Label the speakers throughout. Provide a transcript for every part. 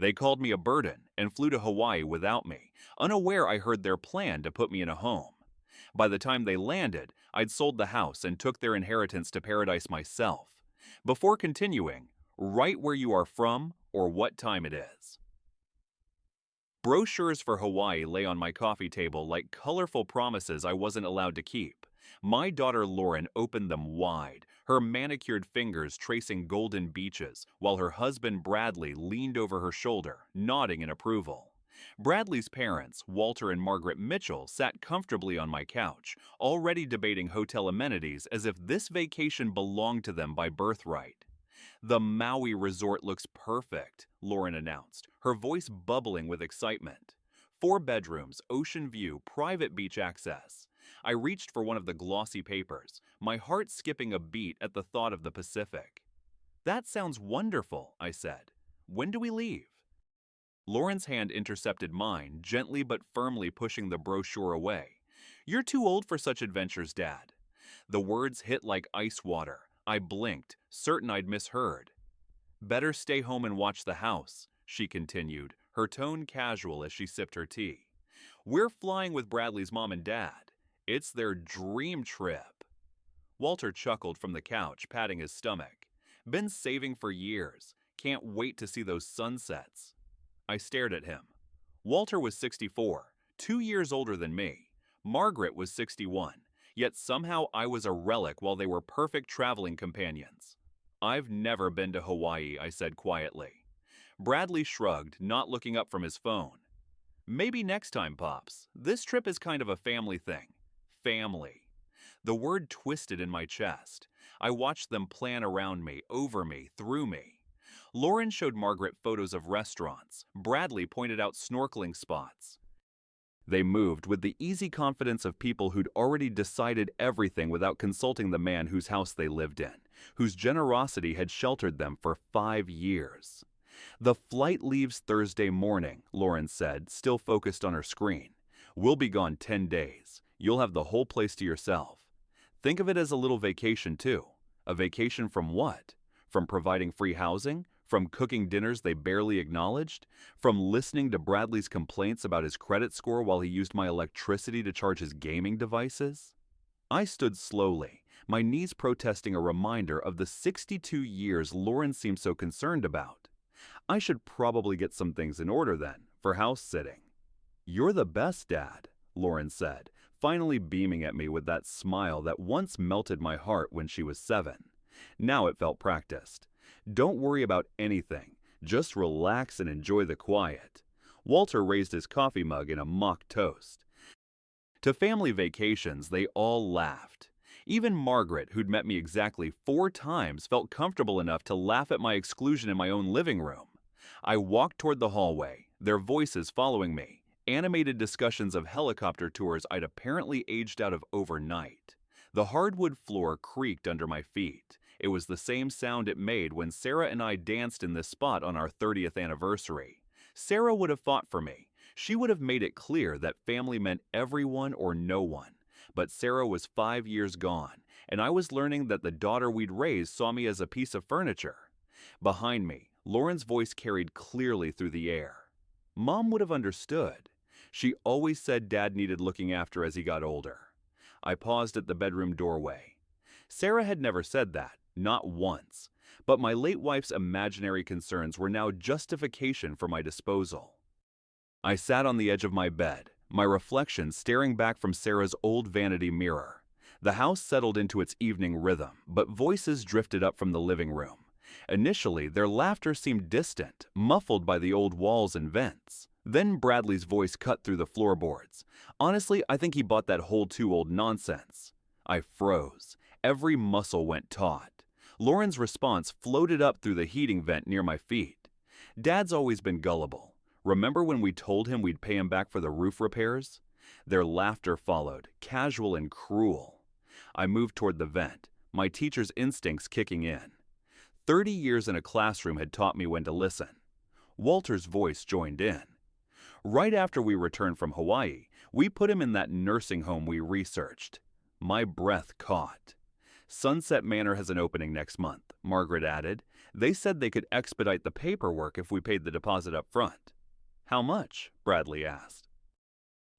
Speaker 1: They called me a burden and flew to Hawaii without me, unaware I heard their plan to put me in a home. By the time they landed, I'd sold the house and took their inheritance to paradise myself. Before continuing, write where you are from or what time it is. Brochures for Hawaii lay on my coffee table like colorful promises I wasn't allowed to keep. My daughter Lauren opened them wide, her manicured fingers tracing golden beaches, while her husband Bradley leaned over her shoulder, nodding in approval. Bradley's parents, Walter and Margaret Mitchell, sat comfortably on my couch, already debating hotel amenities as if this vacation belonged to them by birthright. "The Maui resort looks perfect," Lauren announced, her voice bubbling with excitement. 4 bedrooms, ocean view, private beach access. I reached for one of the glossy papers, my heart skipping a beat at the thought of the Pacific. "That sounds wonderful," I said. "When do we leave?" Lauren's hand intercepted mine, gently but firmly pushing the brochure away. "You're too old for such adventures, Dad." The words hit like ice water. I blinked, certain I'd misheard. "Better stay home and watch the house," she continued, her tone casual as she sipped her tea. "We're flying with Bradley's mom and dad. It's their dream trip." Walter chuckled from the couch, patting his stomach. "Been saving for years. Can't wait to see those sunsets." I stared at him. Walter was 64, 2 years older than me. Margaret was 61. Yet somehow I was a relic while they were perfect traveling companions. "I've never been to Hawaii," I said quietly. Bradley shrugged, not looking up from his phone. "Maybe next time, Pops. This trip is kind of a family thing." Family. The word twisted in my chest. I watched them plan around me, over me, through me. Lauren showed Margaret photos of restaurants. Bradley pointed out snorkeling spots. They moved with the easy confidence of people who'd already decided everything without consulting the man whose house they lived in, whose generosity had sheltered them for 5 years. "The flight leaves Thursday morning," Lauren said, still focused on her screen. "We'll be gone 10 days. You'll have the whole place to yourself. Think of it as a little vacation, too. A vacation from what? From providing free housing? From cooking dinners they barely acknowledged? From listening to Bradley's complaints about his credit score while he used my electricity to charge his gaming devices?" I stood slowly, my knees protesting a reminder of the 62 years Lauren seemed so concerned about. I should probably get some things in order then, for house sitting. "You're the best, Dad," Lauren said, finally beaming at me with that smile that once melted my heart when she was 7. Now it felt practiced. "Don't worry about anything. Just relax and enjoy the quiet." Walter raised his coffee mug in a mock toast. To family vacations, they all laughed. Even Margaret, who'd met me exactly 4 times, felt comfortable enough to laugh at my exclusion in my own living room. I walked toward the hallway, their voices following me, animated discussions of helicopter tours I'd apparently aged out of overnight. The hardwood floor creaked under my feet. It was the same sound it made when Sarah and I danced in this spot on our 30th anniversary. Sarah would have fought for me. She would have made it clear that family meant everyone or no one. But Sarah was 5 years gone, and I was learning that the daughter we'd raised saw me as a piece of furniture. Behind me, Lauren's voice carried clearly through the air. "Mom would have understood. She always said Dad needed looking after as he got older." I paused at the bedroom doorway. Sarah had never said that, not once. But my late wife's imaginary concerns were now justification for my disposal. I sat on the edge of my bed, my reflection staring back from Sarah's old vanity mirror. The house settled into its evening rhythm, but voices drifted up from the living room. Initially, their laughter seemed distant, muffled by the old walls and vents. Then Bradley's voice cut through the floorboards. "Honestly, I think he bought that whole too old nonsense." I froze. Every muscle went taut. Lauren's response floated up through the heating vent near my feet. "Dad's always been gullible. Remember when we told him we'd pay him back for the roof repairs?" Their laughter followed, casual and cruel. I moved toward the vent, my teacher's instincts kicking in. 30 years in a classroom had taught me when to listen. Walter's voice joined in. "Right after we returned from Hawaii, we put him in that nursing home we researched." My breath caught. Sunset Manor has an opening next month, Margaret added. They said they could expedite the paperwork if we paid the deposit up front. How much? Bradley asked.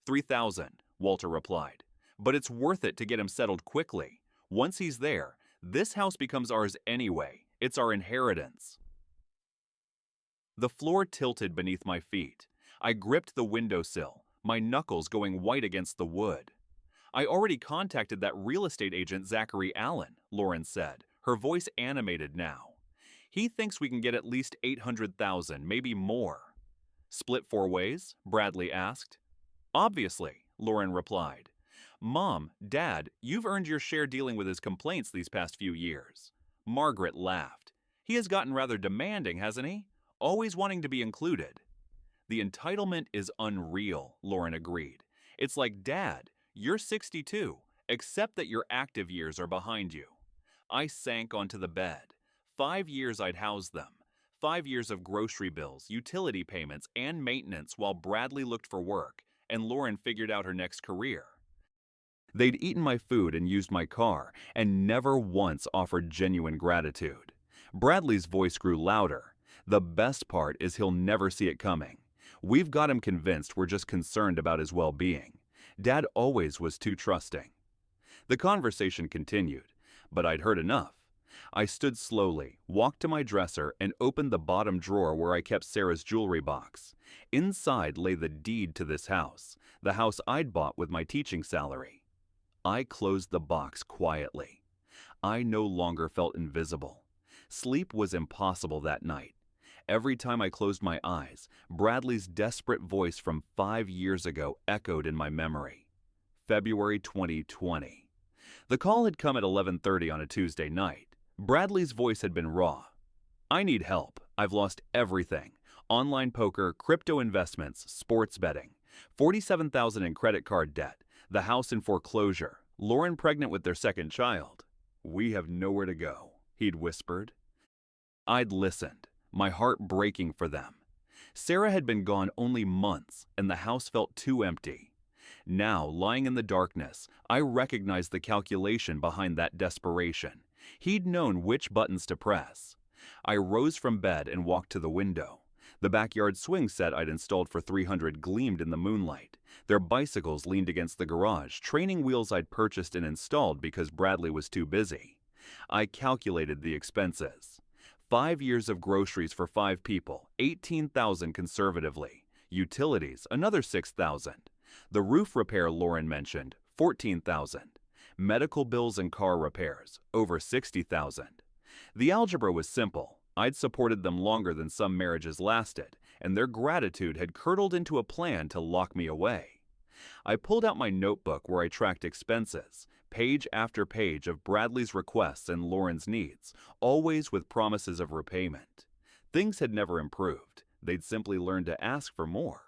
Speaker 1: 3,000, Walter replied. But it's worth it to get him settled quickly. Once he's there, this house becomes ours anyway. It's our inheritance. The floor tilted beneath my feet. I gripped the windowsill, my knuckles going white against the wood. I already contacted that real estate agent Zachary Allen, Lauren said, her voice animated now. He thinks we can get at least 800,000, maybe more. Split 4 ways? Bradley asked. Obviously, Lauren replied. Mom, Dad, you've earned your share dealing with his complaints these past few years. Margaret laughed. He has gotten rather demanding, hasn't he? Always wanting to be included. The entitlement is unreal, Lauren agreed. It's like, Dad, you're 62, except that your active years are behind you. I sank onto the bed. 5 years I'd housed them. 5 years of grocery bills, utility payments, and maintenance while Bradley looked for work and Lauren figured out her next career. They'd eaten my food and used my car and never once offered genuine gratitude. Bradley's voice grew louder. The best part is he'll never see it coming. We've got him convinced we're just concerned about his well-being. Dad always was too trusting. The conversation continued, but I'd heard enough. I stood slowly, walked to my dresser, and opened the bottom drawer where I kept Sarah's jewelry box. Inside lay the deed to this house, the house I'd bought with my teaching salary. I closed the box quietly. I no longer felt invisible. Sleep was impossible that night. Every time I closed my eyes, Bradley's desperate voice from 5 years ago echoed in my memory. February 2020. The call had come at 11:30 on a Tuesday night. Bradley's voice had been raw. I need help. I've lost everything. Online poker, crypto investments, sports betting. 47,000 in credit card debt. The house in foreclosure. Lauren pregnant with their second child. We have nowhere to go, he'd whispered. I'd listened, my heart breaking for them. Sarah had been gone only months, and the house felt too empty. Now, lying in the darkness, I recognized the calculation behind that desperation. He'd known which buttons to press. I rose from bed and walked to the window. The backyard swing set I'd installed for 300 gleamed in the moonlight. Their bicycles leaned against the garage, training wheels I'd purchased and installed because Bradley was too busy. I calculated the expenses. 5 years of groceries for 5 people, 18,000 conservatively. Utilities, another 6,000. The roof repair Lauren mentioned, 14,000. Medical bills and car repairs, over 60,000. The algebra was simple. I'd supported them longer than some marriages lasted, and their gratitude had curdled into a plan to lock me away. I pulled out my notebook where I tracked expenses, page after page of Bradley's requests and Lauren's needs, always with promises of repayment. Things had never improved. They'd simply learned to ask for more.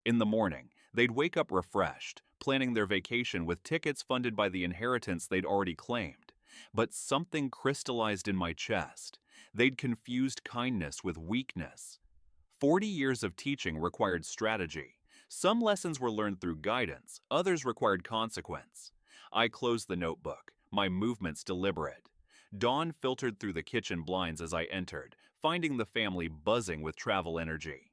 Speaker 1: In the morning, they'd wake up refreshed, planning their vacation with tickets funded by the inheritance they'd already claimed. But something crystallized in my chest. They'd confused kindness with weakness. 40 years of teaching required strategy. Some lessons were learned through guidance, others required consequence. I closed the notebook, my movements deliberate. Dawn filtered through the kitchen blinds as I entered, finding the family buzzing with travel energy.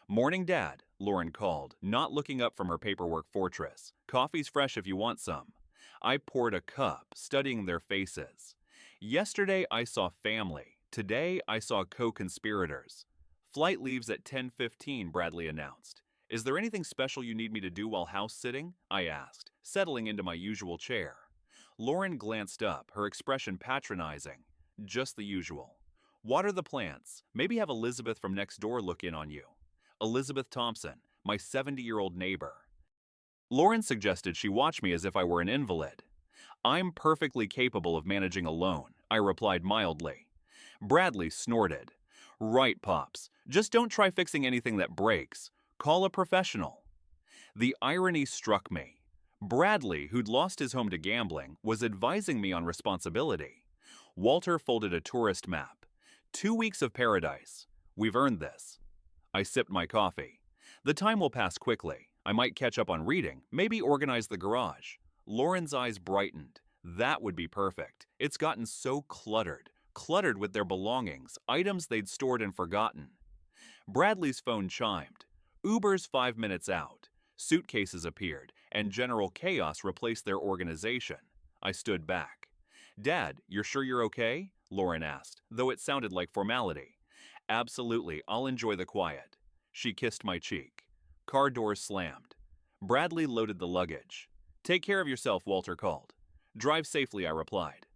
Speaker 1: Morning, Dad, Lauren called, not looking up from her paperwork fortress. Coffee's fresh if you want some. I poured a cup, studying their faces. Yesterday I saw family. Today I saw co-conspirators. Flight leaves at 10:15, Bradley announced. Is there anything special you need me to do while house sitting? I asked, settling into my usual chair. Lauren glanced up, her expression patronizing. Just the usual. Water the plants. Maybe have Elizabeth from next door look in on you. Elizabeth Thompson, my 70-year-old neighbor. Lauren suggested she watch me as if I were an invalid. I'm perfectly capable of managing alone, I replied mildly. Bradley snorted. Right, Pops. Just don't try fixing anything that breaks. Call a professional. The irony struck me. Bradley, who'd lost his home to gambling, was advising me on responsibility. Walter folded a tourist map. 2 weeks of paradise. We've earned this. I sipped my coffee. The time will pass quickly. I might catch up on reading, maybe organize the garage. Lauren's eyes brightened. That would be perfect. It's gotten so cluttered with their belongings, items they'd stored and forgotten. Bradley's phone chimed. Uber's 5 minutes out. Suitcases appeared, and general chaos replaced their organization. I stood back. Dad, you're sure you're okay? Lauren asked, though it sounded like formality. Absolutely, I'll enjoy the quiet. She kissed my cheek. Car doors slammed. Bradley loaded the luggage. Take care of yourself, Walter called. Drive safely, I replied.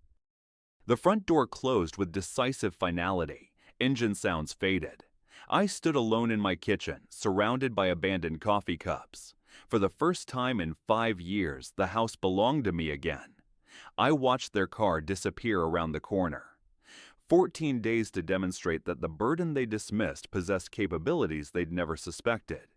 Speaker 1: The front door closed with decisive finality. Engine sounds faded. I stood alone in my kitchen, surrounded by abandoned coffee cups. For the first time in 5 years, the house belonged to me again. I watched their car disappear around the corner. 14 days to demonstrate that the burden they dismissed possessed capabilities they'd never suspected.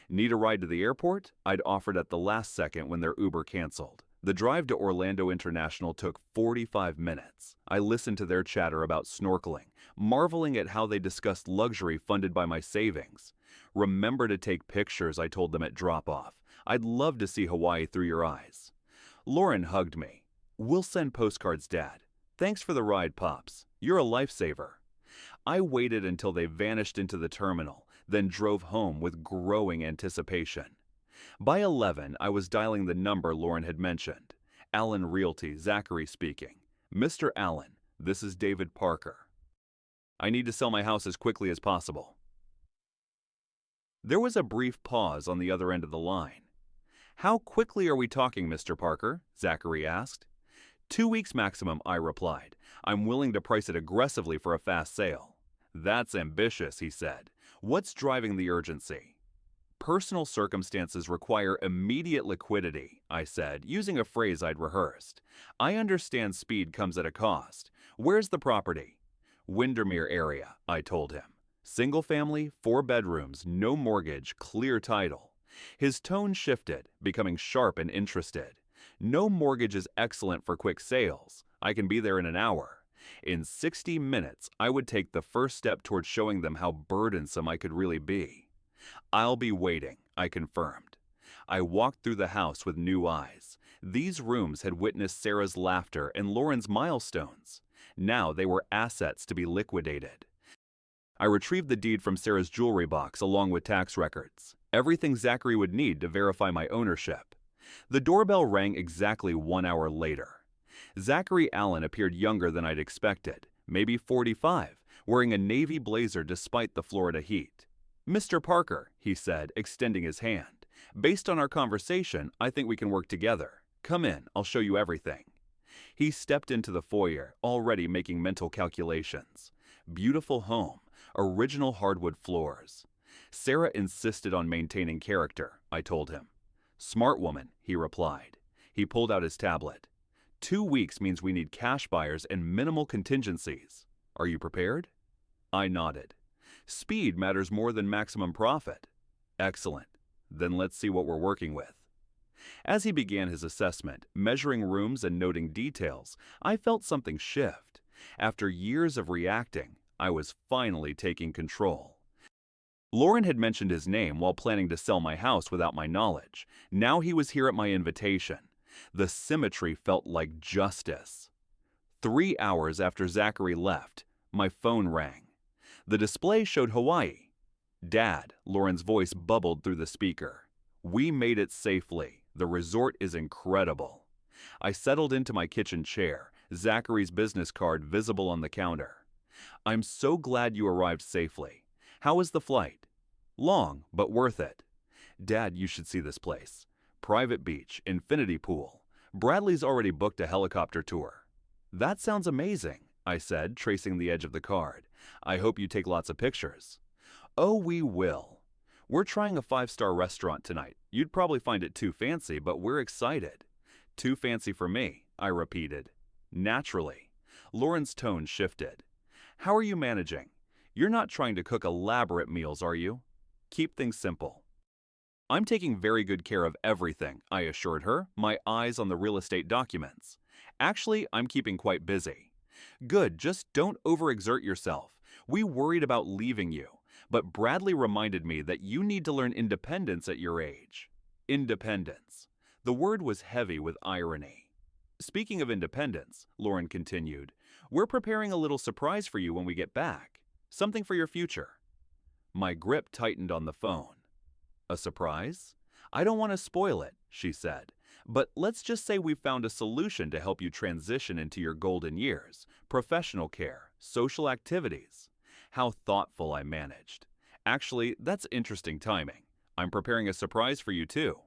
Speaker 1: Need a ride to the airport? I'd offered at the last second when their Uber canceled. The drive to Orlando International took 45 minutes. I listened to their chatter about snorkeling, marveling at how they discussed luxury funded by my savings. Remember to take pictures, I told them at drop-off. I'd love to see Hawaii through your eyes. Lauren hugged me. We'll send postcards, Dad. Thanks for the ride, Pops. You're a lifesaver. I waited until they vanished into the terminal, then drove home with growing anticipation. By 11, I was dialing the number Lauren had mentioned. Allen Realty, Zachary speaking. Mr. Allen, this is David Parker. I need to sell my house as quickly as possible. There was a brief pause on the other end of the line. How quickly are we talking, Mr. Parker? Zachary asked. 2 weeks maximum, I replied. I'm willing to price it aggressively for a fast sale. That's ambitious, he said. What's driving the urgency? Personal circumstances require immediate liquidity, I said, using a phrase I'd rehearsed. I understand speed comes at a cost. Where's the property? Windermere area, I told him. Single family, 4 bedrooms, no mortgage, clear title. His tone shifted, becoming sharp and interested. No mortgage is excellent for quick sales. I can be there in an hour. In 60 minutes, I would take the first step toward showing them how burdensome I could really be. I'll be waiting, I confirmed. I walked through the house with new eyes. These rooms had witnessed Sarah's laughter and Lauren's milestones. Now they were assets to be liquidated. I retrieved the deed from Sarah's jewelry box along with tax records. Everything Zachary would need to verify my ownership. The doorbell rang exactly 1 hour later. Zachary Allen appeared younger than I'd expected, maybe 45, wearing a navy blazer despite the Florida heat. Mr. Parker, he said, extending his hand. Based on our conversation, I think we can work together. Come in, I'll show you everything. He stepped into the foyer, already making mental calculations. Beautiful home, original hardwood floors. Sarah insisted on maintaining character, I told him. Smart woman, he replied. He pulled out his tablet. 2 weeks means we need cash buyers and minimal contingencies. Are you prepared? I nodded. Speed matters more than maximum profit. Excellent. Then let's see what we're working with. As he began his assessment, measuring rooms and noting details, I felt something shift. After years of reacting, I was finally taking control. Lauren had mentioned his name while planning to sell my house without my knowledge. Now he was here at my invitation. The symmetry felt like justice. 3 hours after Zachary left, my phone rang. The display showed Hawaii. Dad, Lauren's voice bubbled through the speaker. We made it safely. The resort is incredible. I settled into my kitchen chair, Zachary's business card visible on the counter. I'm so glad you arrived safely. How was the flight? Long, but worth it. Dad, you should see this place. Private beach, infinity pool. Bradley's already booked a helicopter tour. That sounds amazing, I said, tracing the edge of the card. I hope you take lots of pictures. Oh, we will. We're trying a 5-star restaurant tonight. You'd probably find it too fancy, but we're excited. Too fancy for me, I repeated. Naturally. Lauren's tone shifted. How are you managing? You're not trying to cook elaborate meals, are you? Keep things simple. I'm taking very good care of everything, I assured her, my eyes on the real estate documents. Actually, I'm keeping quite busy. Good, just don't overexert yourself. We worried about leaving you, but Bradley reminded me that you need to learn independence at your age. Independence. The word was heavy with irony. Speaking of independence, Lauren continued, we're preparing a little surprise for you when we get back. Something for your future. My grip tightened on the phone. A surprise? I don't want to spoil it, she said. But let's just say we've found a solution to help you transition into your golden years, professional care, social activities. How thoughtful, I managed. Actually, that's interesting timing. I'm preparing a surprise for you too.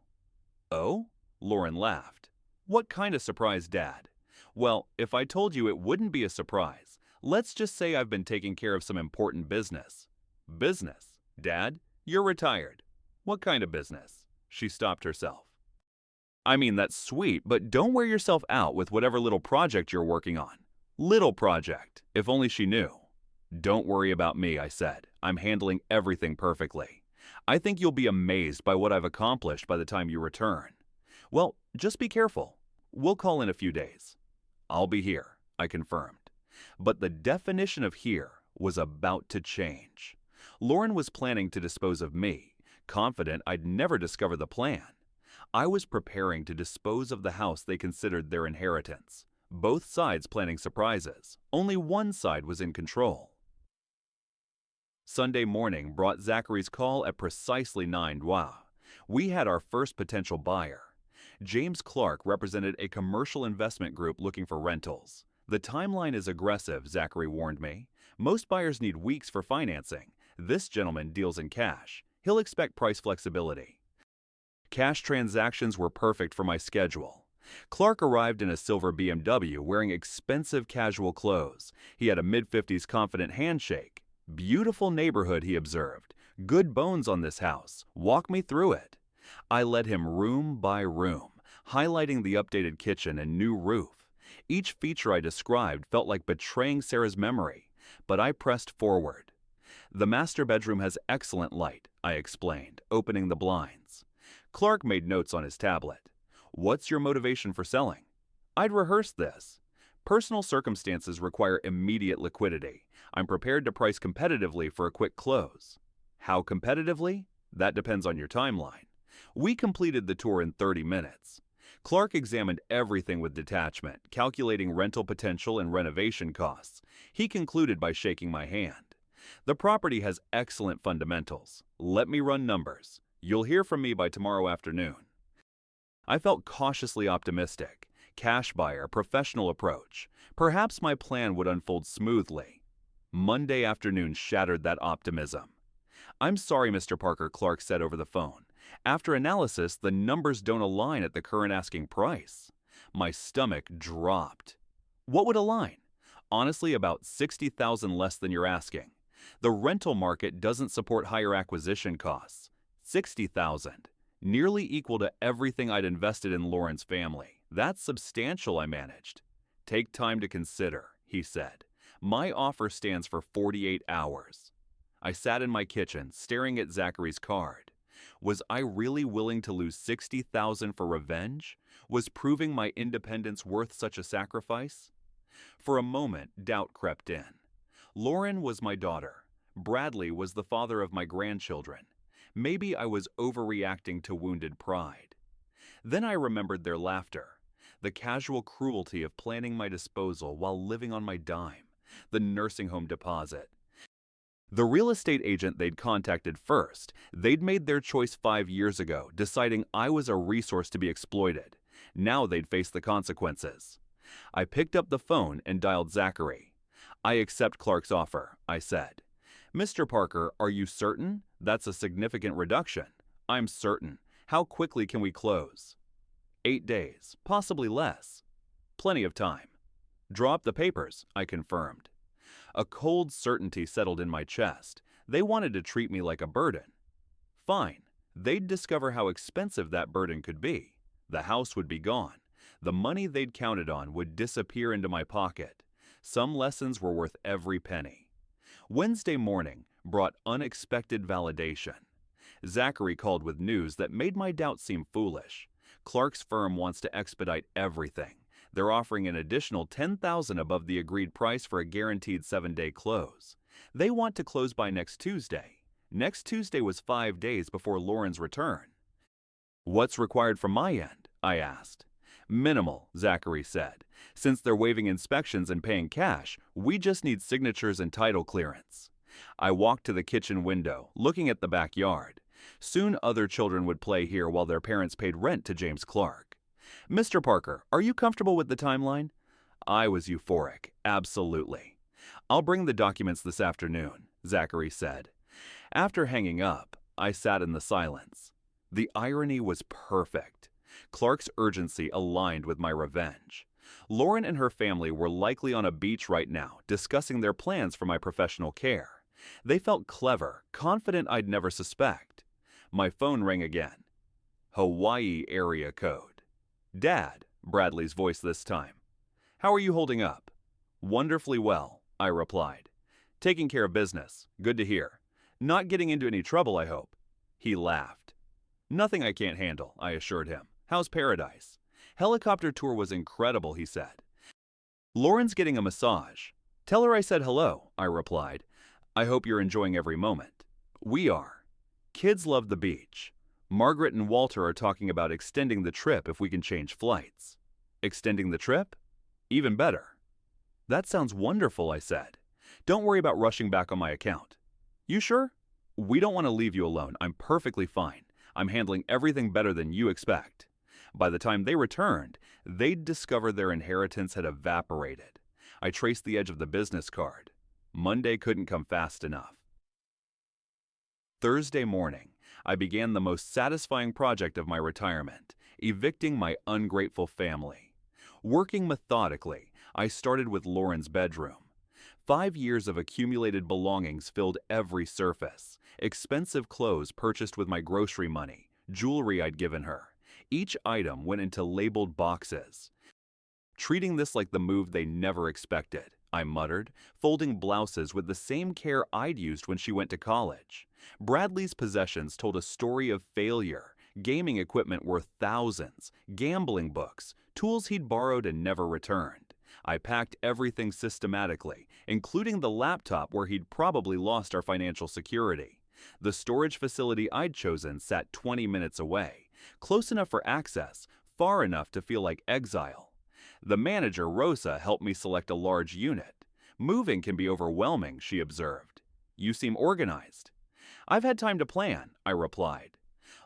Speaker 1: Oh? Lauren laughed. What kind of surprise, Dad? Well, if I told you it wouldn't be a surprise, let's just say I've been taking care of some important business. Business? Dad, you're retired. What kind of business? She stopped herself. I mean, that's sweet, but don't wear yourself out with whatever little project you're working on. Little project, if only she knew. Don't worry about me, I said. I'm handling everything perfectly. I think you'll be amazed by what I've accomplished by the time you return. Well, just be careful. We'll call in a few days. I'll be here, I confirmed. But the definition of here was about to change. Lauren was planning to dispose of me, confident I'd never discover the plan. I was preparing to dispose of the house they considered their inheritance. Both sides planning surprises. Only one side was in control. Sunday morning brought Zachary's call at precisely 9 WAH. We had our first potential buyer. James Clark represented a commercial investment group looking for rentals. The timeline is aggressive, Zachary warned me. Most buyers need weeks for financing. This gentleman deals in cash. He'll expect price flexibility. Cash transactions were perfect for my schedule. Clark arrived in a silver BMW wearing expensive casual clothes. He had a mid-50s confident handshake. Beautiful neighborhood, he observed. Good bones on this house. Walk me through it. I led him room by room, highlighting the updated kitchen and new roof. Each feature I described felt like betraying Sarah's memory, but I pressed forward. The master bedroom has excellent light, I explained, opening the blinds. Clark made notes on his tablet. What's your motivation for selling? I'd rehearsed this. Personal circumstances require immediate liquidity. I'm prepared to price competitively for a quick close. How competitively? That depends on your timeline. We completed the tour in 30 minutes. Clark examined everything with detachment, calculating rental potential and renovation costs. He concluded by shaking my hand. The property has excellent fundamentals. Let me run numbers. You'll hear from me by tomorrow afternoon. I felt cautiously optimistic. Cash buyer, professional approach. Perhaps my plan would unfold smoothly. Monday afternoon shattered that optimism. I'm sorry, Mr. Parker, Clark said over the phone. After analysis, the numbers don't align at the current asking price. My stomach dropped. What would align? Honestly, about $60,000 less than you're asking. The rental market doesn't support higher acquisition costs. $60,000. Nearly equal to everything I'd invested in Lauren's family. That's substantial, I managed. Take time to consider, he said. My offer stands for 48 hours. I sat in my kitchen, staring at Zachary's card. Was I really willing to lose $60,000 for revenge? Was proving my independence worth such a sacrifice? For a moment, doubt crept in. Lauren was my daughter. Bradley was the father of my grandchildren. Maybe I was overreacting to wounded pride. Then I remembered their laughter, the casual cruelty of planning my disposal while living on my dime, the nursing home deposit. The real estate agent they'd contacted first, they'd made their choice 5 years ago, deciding I was a resource to be exploited. Now they'd face the consequences. I picked up the phone and dialed Zachary. I accept Clark's offer, I said. Mr. Parker, are you certain? That's a significant reduction. I'm certain. How quickly can we close? 8 days, possibly less. Plenty of time. Draw up the papers, I confirmed. A cold certainty settled in my chest. They wanted to treat me like a burden. Fine. They'd discover how expensive that burden could be. The house would be gone. The money they'd counted on would disappear into my pocket. Some lessons were worth every penny. Wednesday morning brought unexpected validation. Zachary called with news that made my doubts seem foolish. Clark's firm wants to expedite everything. They're offering an additional $10,000 above the agreed price for a guaranteed 7-day close. They want to close by next Tuesday. Next Tuesday was 5 days before Lauren's return. What's required from my end? I asked. Minimal, Zachary said. Since they're waiving inspections and paying cash, we just need signatures and title clearance. I walked to the kitchen window, looking at the backyard. Soon other children would play here while their parents paid rent to James Clark. Mr. Parker, are you comfortable with the timeline? I was euphoric, absolutely. I'll bring the documents this afternoon, Zachary said. After hanging up, I sat in the silence. The irony was perfect. Clark's urgency aligned with my revenge. Lauren and her family were likely on a beach right now, discussing their plans for my professional care. They felt clever, confident I'd never suspect. My phone rang again. Hawaii area code. Dad, Bradley's voice this time. How are you holding up? Wonderfully well, I replied. Taking care of business. Good to hear. Not getting into any trouble, I hope. He laughed. Nothing I can't handle, I assured him. How's paradise? Helicopter tour was incredible, he said. Lauren's getting a massage. Tell her I said hello, I replied. I hope you're enjoying every moment. We are. Kids love the beach. Margaret and Walter are talking about extending the trip if we can change flights. Extending the trip? Even better. That sounds wonderful, I said. Don't worry about rushing back on my account. You sure? We don't want to leave you alone. I'm perfectly fine. I'm handling everything better than you expect. By the time they returned, they'd discovered their inheritance had evaporated. I traced the edge of the business card. Monday couldn't come fast enough. Thursday morning, I began the most satisfying project of my retirement, evicting my ungrateful family. Working methodically, I started with Lauren's bedroom. 5 years of accumulated belongings filled every surface. Expensive clothes purchased with my grocery money, jewelry I'd given her. Each item went into labeled boxes. Treating this like the move they never expected, I muttered, folding blouses with the same care I'd used when she went to college. Bradley's possessions told a story of failure, gaming equipment worth thousands, gambling books, tools he'd borrowed and never returned. I packed everything systematically, including the laptop where he'd probably lost our financial security. The storage facility I'd chosen sat 20 minutes away, close enough for access, far enough to feel like exile. The manager, Rosa, helped me select a large unit. Moving can be overwhelming, she observed. You seem organized. I've had time to plan, I replied.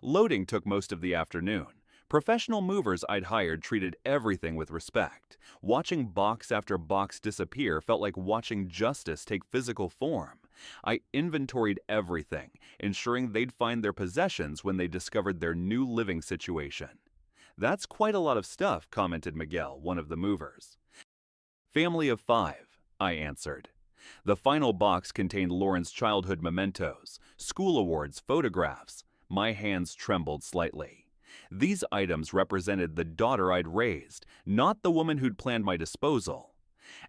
Speaker 1: Loading took most of the afternoon. Professional movers I'd hired treated everything with respect. Watching box after box disappear felt like watching justice take physical form. I inventoried everything, ensuring they'd find their possessions when they discovered their new living situation. That's quite a lot of stuff, commented Miguel, one of the movers. Family of 5, I answered. The final box contained Lauren's childhood mementos, school awards, photographs. My hands trembled slightly. These items represented the daughter I'd raised, not the woman who'd planned my disposal.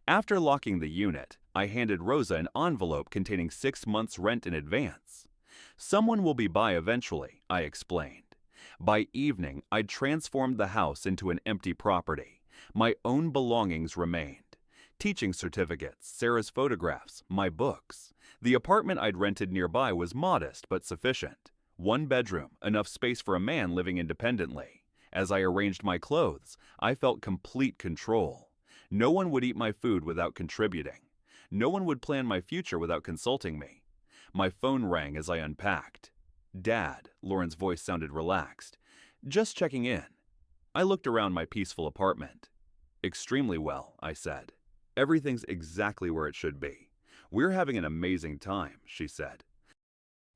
Speaker 1: After locking the unit, I handed Rosa an envelope containing 6 months' rent in advance. Someone will be by eventually, I explained. By evening, I'd transformed the house into an empty property. My own belongings remained. Teaching certificates, Sarah's photographs, my books. The apartment I'd rented nearby was modest but sufficient. 1 bedroom, enough space for a man living independently. As I arranged my clothes, I felt complete control. No one would eat my food without contributing. No one would plan my future without consulting me. My phone rang as I unpacked. Dad, Lauren's voice sounded relaxed. Just checking in. I looked around my peaceful apartment. Extremely well, I said. Everything's exactly where it should be. We're having an amazing time, she said.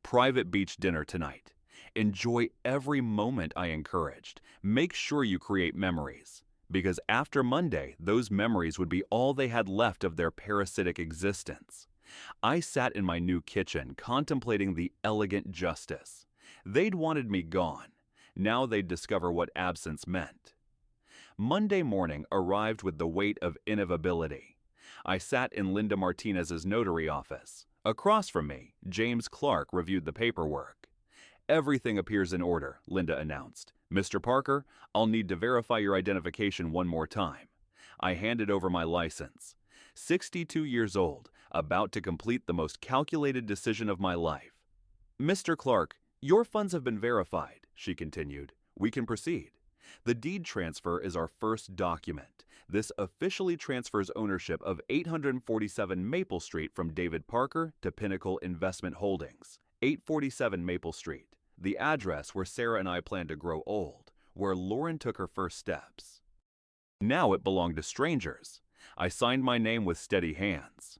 Speaker 1: Private beach dinner tonight. Enjoy every moment, I encouraged. Make sure you create memories. Because after Monday, those memories would be all they had left of their parasitic existence. I sat in my new kitchen, contemplating the elegant justice. They'd wanted me gone. Now they'd discover what absence meant. Monday morning arrived with the weight of inevitability. I sat in Linda Martinez's notary office. Across from me, James Clark reviewed the paperwork. Everything appears in order, Linda announced. Mr. Parker, I'll need to verify your identification one more time. I handed over my license. 62 years old, about to complete the most calculated decision of my life. Mr. Clark, your funds have been verified, she continued. We can proceed. The deed transfer is our first document. This officially transfers ownership of 847 Maple Street from David Parker to Pinnacle Investment Holdings. 847 Maple Street, the address where Sarah and I plan to grow old, where Lauren took her first steps. Now it belonged to strangers. I signed my name with steady hands.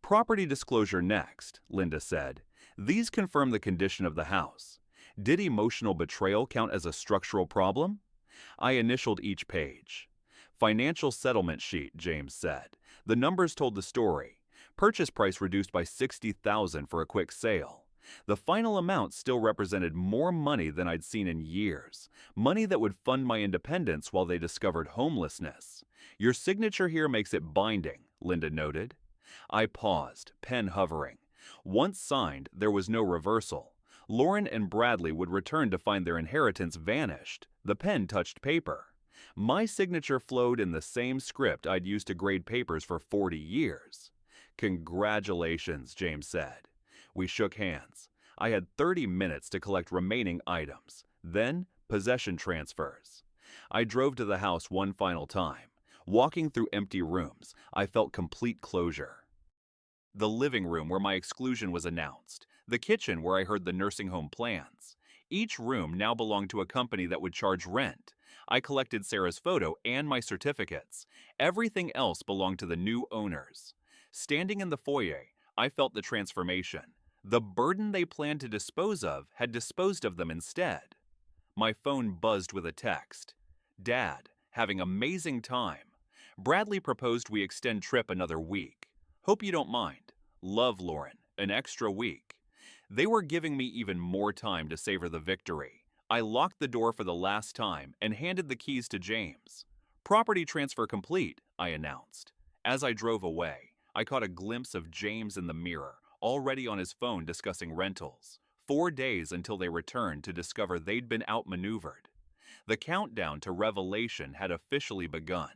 Speaker 1: Property disclosure next, Linda said. These confirm the condition of the house. Did emotional betrayal count as a structural problem? I initialed each page. Financial settlement sheet, James said. The numbers told the story. Purchase price reduced by $60,000 for a quick sale. The final amount still represented more money than I'd seen in years. Money that would fund my independence while they discovered homelessness. Your signature here makes it binding, Linda noted. I paused, pen hovering. Once signed, there was no reversal. Lauren and Bradley would return to find their inheritance vanished. The pen touched paper. My signature flowed in the same script I'd used to grade papers for 40 years. Congratulations, James said. We shook hands. I had 30 minutes to collect remaining items. Then, possession transfers. I drove to the house one final time. Walking through empty rooms, I felt complete closure. The living room where my exclusion was announced. The kitchen where I heard the nursing home plans. Each room now belonged to a company that would charge rent. I collected Sarah's photo and my certificates. Everything else belonged to the new owners. Standing in the foyer, I felt the transformation. The burden they planned to dispose of had disposed of them instead. My phone buzzed with a text. Dad, having amazing time. Bradley proposed we extend trip another week. Hope you don't mind. Love, Lauren. An extra week. They were giving me even more time to savor the victory. I locked the door for the last time and handed the keys to James. Property transfer complete, I announced. As I drove away, I caught a glimpse of James in the mirror, already on his phone discussing rentals. 4 days until they returned to discover they'd been outmaneuvered. The countdown to revelation had officially begun.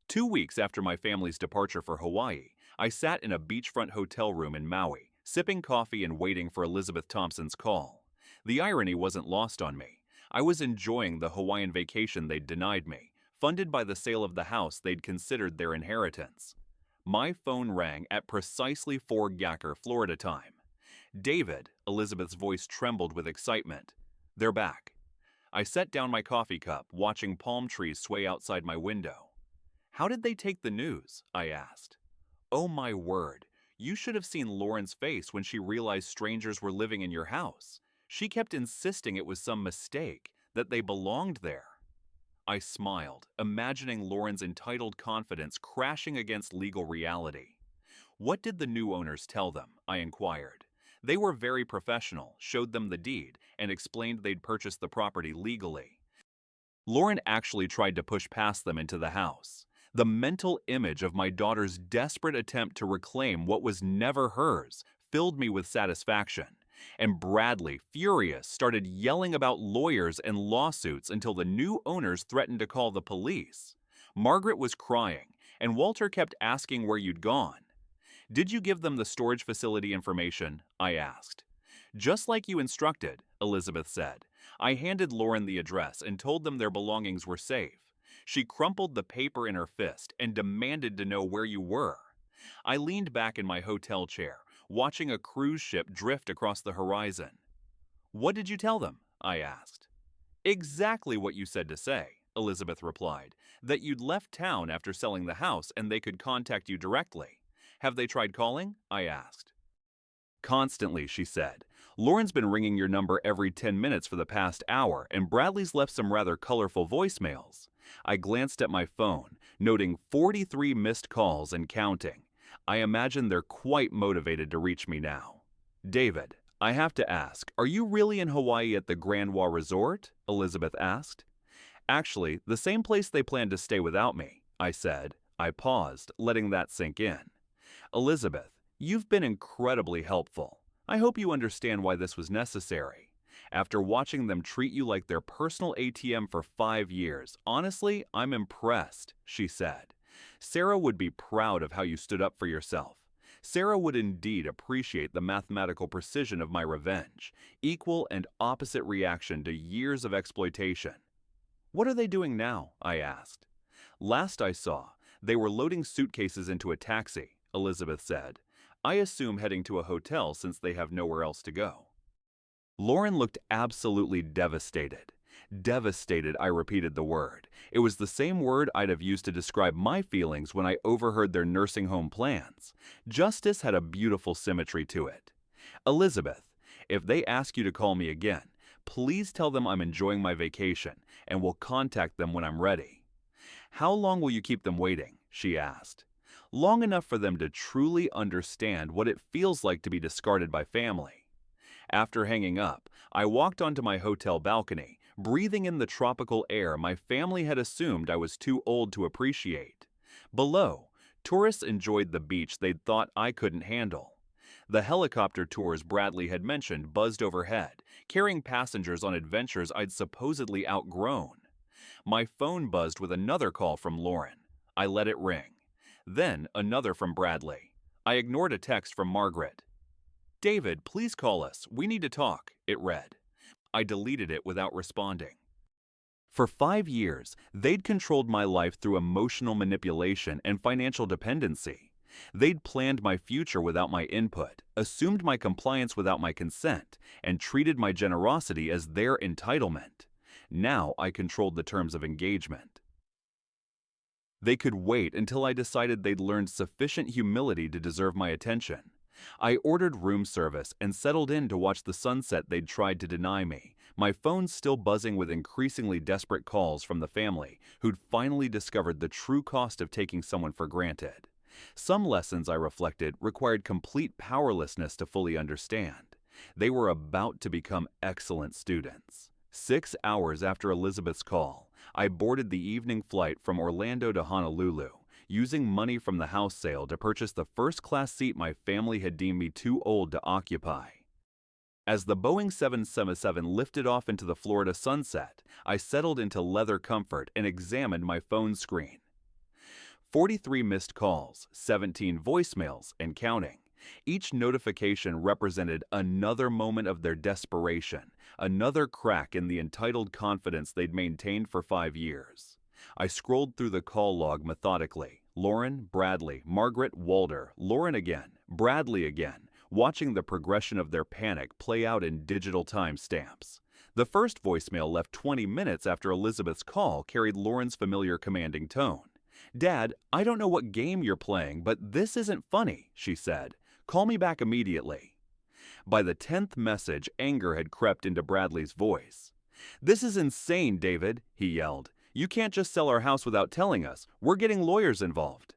Speaker 1: 2 weeks after my family's departure for Hawaii, I sat in a beachfront hotel room in Maui, sipping coffee and waiting for Elizabeth Thompson's call. The irony wasn't lost on me. I was enjoying the Hawaiian vacation they'd denied me, funded by the sale of the house they'd considered their inheritance. My phone rang at precisely 4 Gacker, Florida time. David, Elizabeth's voice trembled with excitement. They're back. I set down my coffee cup, watching palm trees sway outside my window. How did they take the news? I asked. Oh my word, you should have seen Lauren's face when she realized strangers were living in your house. She kept insisting it was some mistake, that they belonged there. I smiled, imagining Lauren's entitled confidence crashing against legal reality. What did the new owners tell them? I inquired. They were very professional, showed them the deed, and explained they'd purchased the property legally. Lauren actually tried to push past them into the house. The mental image of my daughter's desperate attempt to reclaim what was never hers filled me with satisfaction. And Bradley, furious, started yelling about lawyers and lawsuits until the new owners threatened to call the police. Margaret was crying, and Walter kept asking where you'd gone. Did you give them the storage facility information? I asked. Just like you instructed, Elizabeth said. I handed Lauren the address and told them their belongings were safe. She crumpled the paper in her fist and demanded to know where you were. I leaned back in my hotel chair, watching a cruise ship drift across the horizon. What did you tell them? I asked. Exactly what you said to say, Elizabeth replied, that you'd left town after selling the house and they could contact you directly. Have they tried calling? I asked. Constantly, she said. Lauren's been ringing your number every 10 minutes for the past hour, and Bradley's left some rather colorful voicemails. I glanced at my phone, noting 43 missed calls and counting. I imagine they're quite motivated to reach me now. David, I have to ask, are you really in Hawaii at the Grand Wa Resort? Elizabeth asked. Actually, the same place they plan to stay without me, I said. I paused, letting that sink in. Elizabeth, you've been incredibly helpful. I hope you understand why this was necessary. After watching them treat you like their personal ATM for 5 years, honestly, I'm impressed, she said. Sarah would be proud of how you stood up for yourself. Sarah would indeed appreciate the mathematical precision of my revenge, equal and opposite reaction to years of exploitation. "What are they doing now?" I asked. "Last I saw, they were loading suitcases into a taxi," Elizabeth said. "I assume heading to a hotel since they have nowhere else to go." Lauren looked absolutely devastated. Devastated, I repeated the word. It was the same word I'd have used to describe my feelings when I overheard their nursing home plans. Justice had a beautiful symmetry to it. "Elizabeth, if they ask you to call me again, please tell them I'm enjoying my vacation and will contact them when I'm ready." "How long will you keep them waiting?" she asked. "Long enough for them to truly understand what it feels like to be discarded by family." After hanging up, I walked onto my hotel balcony, breathing in the tropical air my family had assumed I was too old to appreciate. Below, tourists enjoyed the beach they'd thought I couldn't handle. The helicopter tours Bradley had mentioned buzzed overhead, carrying passengers on adventures I'd supposedly outgrown. My phone buzzed with another call from Lauren. I let it ring. Then another from Bradley. I ignored a text from Margaret. "David, please call us. We need to talk," it read. I deleted it without responding. For 5 years, they'd controlled my life through emotional manipulation and financial dependency. They'd planned my future without my input, assumed my compliance without my consent, and treated my generosity as their entitlement. Now I controlled the terms of engagement. They could wait until I decided they'd learned sufficient humility to deserve my attention. I ordered room service and settled in to watch the sunset they'd tried to deny me, my phone still buzzing with increasingly desperate calls from the family who'd finally discovered the true cost of taking someone for granted. Some lessons, I reflected, required complete powerlessness to fully understand. They were about to become excellent students. 6 hours after Elizabeth's call, I boarded the evening flight from Orlando to Honolulu, using money from the house sale to purchase the first-class seat my family had deemed me too old to occupy. As the Boeing 777 lifted off into the Florida sunset, I settled into leather comfort and examined my phone screen. 43 missed calls, 17 voicemails, and counting. Each notification represented another moment of their desperation, another crack in the entitled confidence they'd maintained for 5 years. I scrolled through the call log methodically. Lauren, Bradley, Margaret, Walter, Lauren again, Bradley again, watching the progression of their panic play out in digital timestamps. The first voicemail left 20 minutes after Elizabeth's call carried Lauren's familiar commanding tone. "Dad, I don't know what game you're playing, but this isn't funny," she said. "Call me back immediately." By the 10th message, anger had crept into Bradley's voice. "This is insane, David," he yelled. "You can't just sell our house without telling us. We're getting lawyers involved."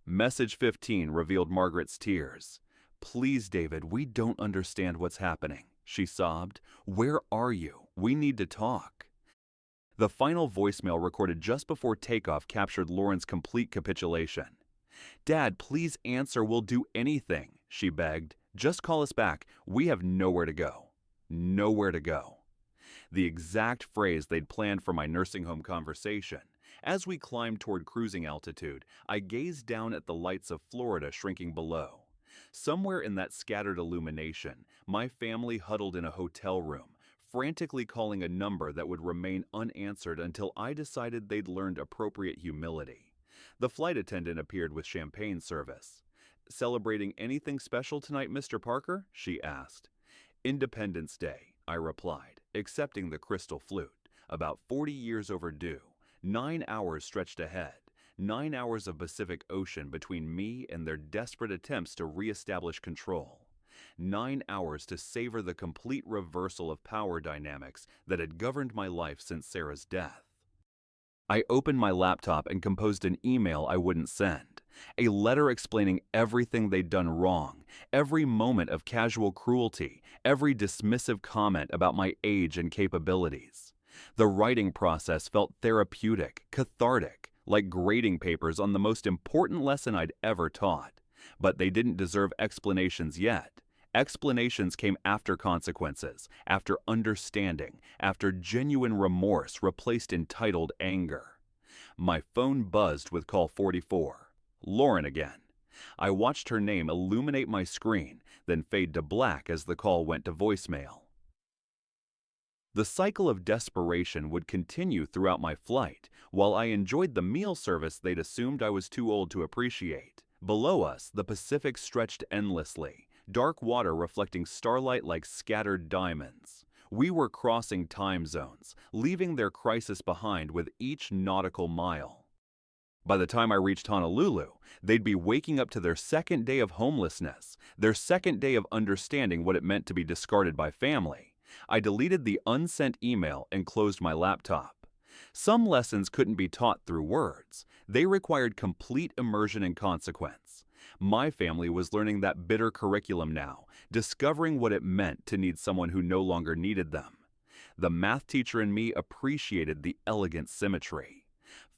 Speaker 1: Message 15 revealed Margaret's tears. "Please, David, we don't understand what's happening," she sobbed. "Where are you? We need to talk." The final voicemail recorded just before takeoff captured Lauren's complete capitulation. "Dad, please answer. We'll do anything," she begged. "Just call us back. We have nowhere to go." Nowhere to go. The exact phrase they'd planned for my nursing home conversation. As we climbed toward cruising altitude, I gazed down at the lights of Florida shrinking below. Somewhere in that scattered illumination, my family huddled in a hotel room, frantically calling a number that would remain unanswered until I decided they'd learned appropriate humility. The flight attendant appeared with champagne service. "Celebrating anything special tonight, Mr. Parker?" she asked. "Independence Day," I replied, accepting the crystal flute. About 40 years overdue. 9 hours stretched ahead. 9 hours of Pacific Ocean between me and their desperate attempts to reestablish control. 9 hours to savor the complete reversal of power dynamics that had governed my life since Sarah's death. I opened my laptop and composed an email I wouldn't send. A letter explaining everything they'd done wrong, every moment of casual cruelty, every dismissive comment about my age and capabilities. The writing process felt therapeutic, cathartic, like grading papers on the most important lesson I'd ever taught. But they didn't deserve explanations yet. Explanations came after consequences, after understanding, after genuine remorse replaced entitled anger. My phone buzzed with call 44. Lauren again. I watched her name illuminate my screen, then fade to black as the call went to voicemail. The cycle of desperation would continue throughout my flight, while I enjoyed the meal service they'd assumed I was too old to appreciate. Below us, the Pacific stretched endlessly, dark water reflecting starlight like scattered diamonds. We were crossing time zones, leaving their crisis behind with each nautical mile. By the time I reached Honolulu, they'd be waking up to their second day of homelessness, their second day of understanding what it meant to be discarded by family. I deleted the unsent email and closed my laptop. Some lessons couldn't be taught through words. They required complete immersion and consequence. My family was learning that bitter curriculum now, discovering what it meant to need someone who no longer needed them. The math teacher in me appreciated the elegant symmetry.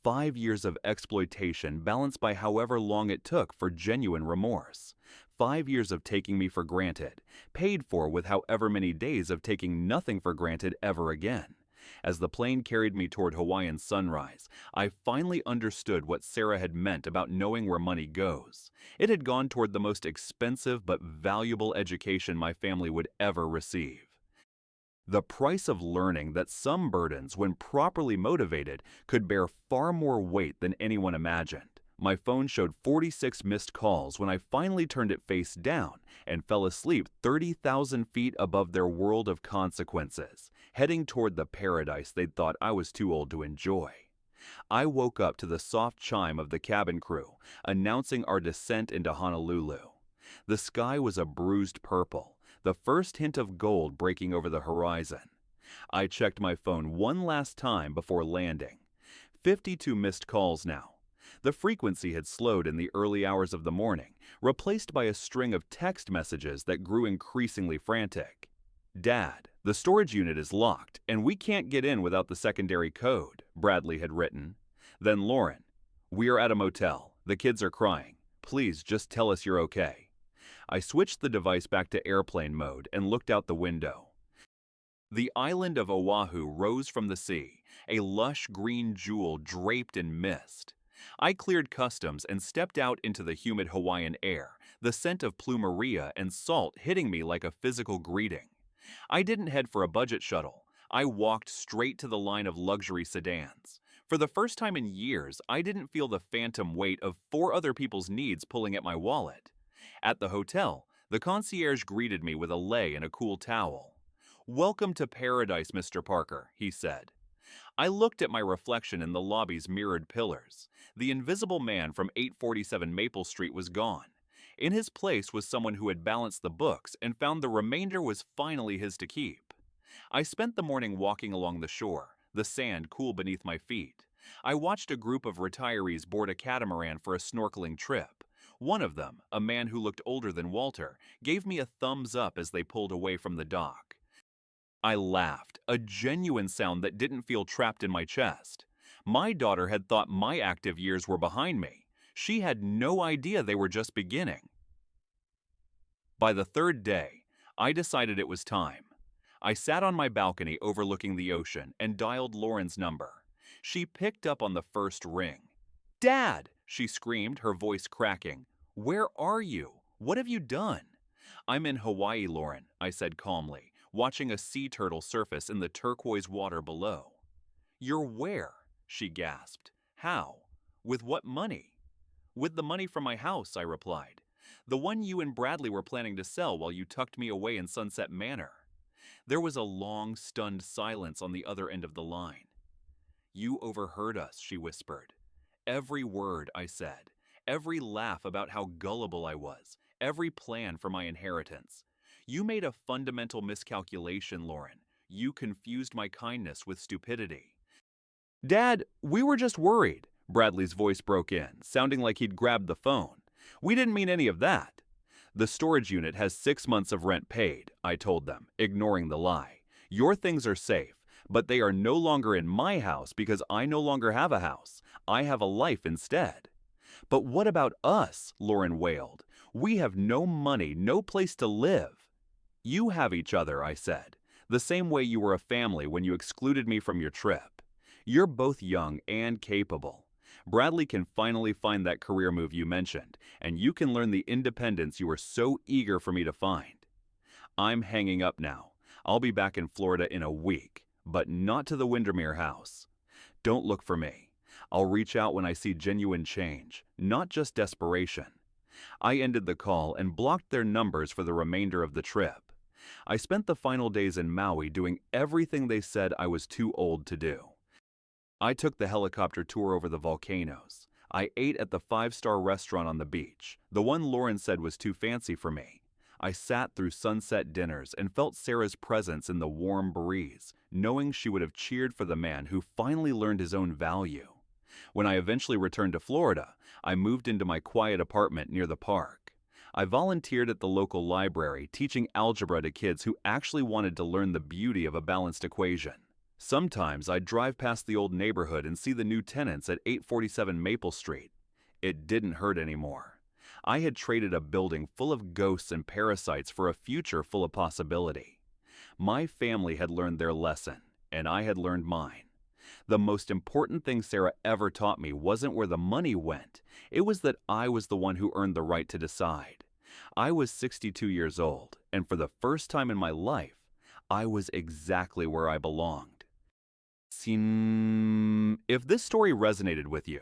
Speaker 1: 5 years of exploitation balanced by however long it took for genuine remorse. 5 years of taking me for granted, paid for with however many days of taking nothing for granted ever again. As the plane carried me toward Hawaiian sunrise, I finally understood what Sarah had meant about knowing where money goes. It had gone toward the most expensive but valuable education my family would ever receive. The price of learning that some burdens, when properly motivated, could bear far more weight than anyone imagined. My phone showed 46 missed calls when I finally turned it face down and fell asleep 30,000 feet above their world of consequences, heading toward the paradise they'd thought I was too old to enjoy. I woke up to the soft chime of the cabin crew, announcing our descent into Honolulu. The sky was a bruised purple, the first hint of gold breaking over the horizon. I checked my phone one last time before landing. 52 missed calls now. The frequency had slowed in the early hours of the morning, replaced by a string of text messages that grew increasingly frantic. "Dad, the storage unit is locked, and we can't get in without the secondary code," Bradley had written. Then Lauren, "We are at a motel. The kids are crying. Please just tell us you're okay." I switched the device back to airplane mode and looked out the window. The island of Oahu rose from the sea, a lush green jewel draped in mist. I cleared customs and stepped out into the humid Hawaiian air, the scent of plumeria and salt hitting me like a physical greeting. I didn't head for a budget shuttle. I walked straight to the line of luxury sedans. For the first time in years, I didn't feel the phantom weight of 4 other people's needs pulling at my wallet. At the hotel, the concierge greeted me with a lei and a cool towel. "Welcome to paradise, Mr. Parker," he said. I looked at my reflection in the lobby's mirrored pillars. The invisible man from 847 Maple Street was gone. In his place was someone who had balanced the books and found the remainder was finally his to keep. I spent the morning walking along the shore, the sand cool beneath my feet. I watched a group of retirees board a catamaran for a snorkeling trip. One of them, a man who looked older than Walter, gave me a thumbs up as they pulled away from the dock. I laughed, a genuine sound that didn't feel trapped in my chest. My daughter had thought my active years were behind me. She had no idea they were just beginning. By the 3rd day, I decided it was time. I sat on my balcony overlooking the ocean and dialed Lauren's number. She picked up on the first ring. "Dad!" she screamed, her voice cracking. "Where are you? What have you done?" "I'm in Hawaii, Lauren," I said calmly, watching a sea turtle surface in the turquoise water below. "You're where?" she gasped. "How? With what money?" "With the money from my house," I replied. "The one you and Bradley were planning to sell while you tucked me away in Sunset Manor." There was a long, stunned silence on the other end of the line. "You overheard us," she whispered. "Every word," I said. "Every laugh about how gullible I was. Every plan for my inheritance. You made a fundamental miscalculation, Lauren. You confused my kindness with stupidity." "Dad, we were just worried," Bradley's voice broke in, sounding like he'd grabbed the phone. "We didn't mean any of that." "The storage unit has 6 months of rent paid," I told them, ignoring the lie. "Your things are safe, but they are no longer in my house because I no longer have a house. I have a life instead." "But what about us?" Lauren wailed. "We have no money, no place to live." "You have each other," I said, "the same way you were a family when you excluded me from your trip. You're both young and capable. Bradley can finally find that career move you mentioned, and you can learn the independence you were so eager for me to find. I'm hanging up now. I'll be back in Florida in a week, but not to the Windermere house. Don't look for me. I'll reach out when I see genuine change, not just desperation. I ended the call and blocked their numbers for the remainder of the trip. I spent the final days in Maui doing everything they said I was too old to do. I took the helicopter tour over the volcanoes. I ate at the 5-star restaurant on the beach, the one Lauren said was too fancy for me. I sat through sunset dinners and felt Sarah's presence in the warm breeze, knowing she would have cheered for the man who finally learned his own value. When I eventually returned to Florida, I moved into my quiet apartment near the park. I volunteered at the local library, teaching algebra to kids who actually wanted to learn the beauty of a balanced equation. Sometimes I'd drive past the old neighborhood and see the new tenants at 847 Maple Street. It didn't hurt anymore. I had traded a building full of ghosts and parasites for a future full of possibility. My family had learned their lesson, and I had learned mine. The most important thing Sarah ever taught me wasn't where the money went. It was that I was the one who earned the right to decide. I was 62 years old, and for the first time in my life, I was exactly where I belonged. If this story resonated with you,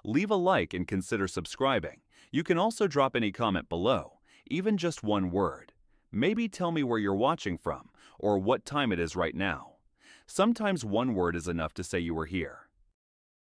Speaker 1: leave a like and consider subscribing. You can also drop any comment below, even just one word. Maybe tell me where you're watching from or what time it is right now. Sometimes one word is enough to say you were here.